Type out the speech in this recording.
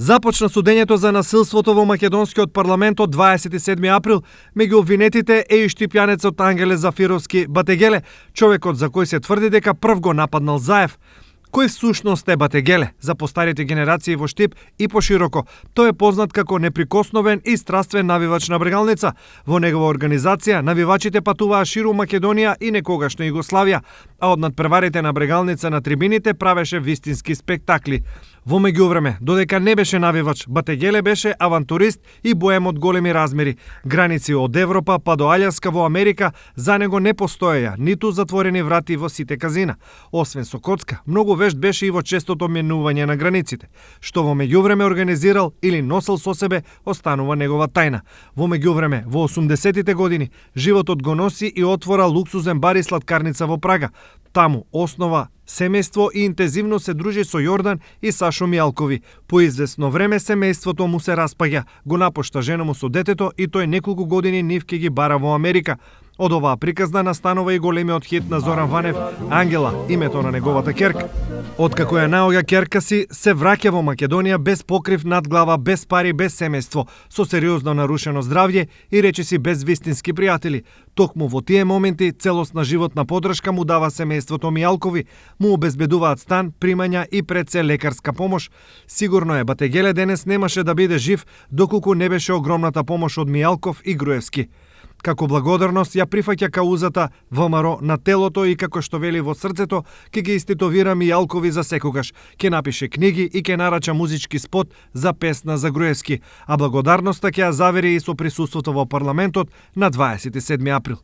Започна судењето за насилството во македонскиот парламент од 27 април. Меѓу обвинетите е и штипјанецот Ангеле Зафировски Батегеле, човекот за кој се тврди дека прв го нападнал Заев. Кој всушност е Батегеле за постарите генерации во Штип и пошироко? Тој е познат како неприкосновен и страствен навивач на Брегалница. Во негова организација навивачите патуваа ширум Македонија и некогашна Југославија, а од надпреварите на Брегалница на трибините правеше вистински спектакли. Во меѓувреме, додека не беше навивач, Батегеле беше авантурист и боем од големи размери. Граници од Европа па до Алјаска во Америка за него не постоеја, ниту затворени врати во сите казина. Освен со коцка, многу вешт беше и во честото менување на границите. Што во меѓувреме организирал или носел со себе, останува негова тајна. Во меѓувреме, во 80-тите години, животот го носи и отвора луксузен бар и сладкарница во Прага. Таму основа семејство и интензивно се дружи со Јордан и Сашо Мијалкови. По известно време семејството му се распаѓа, го напушта жена му со детето и тој неколку години нив ќе ги бара во Америка. Од оваа приказна настанува и големиот хит на Зоран Ванев, Ангела, името на неговата ќерка. Откако ја наоѓа ќерка си, се враќа во Македонија без покрив над глава, без пари, без семејство, со сериозно нарушено здравје и речиси без вистински пријатели. Токму во тие моменти целосна животна поддршка му дава семејството Мијалкови, му обезбедуваат стан, примања и пред се лекарска помош. Сигурно е Батегеле денес немаше да биде жив доколку не беше огромната помош од Мијалков и Груевски. Како благодарност ја прифаќа каузата ВМРО на телото и како што вели во срцето, ќе ги иститовира Мијалкови за секогаш, ќе напише книги и ќе нарача музички спот за песна за Груевски, а благодарноста ќе ја завери и со присуството во парламентот на 27 април.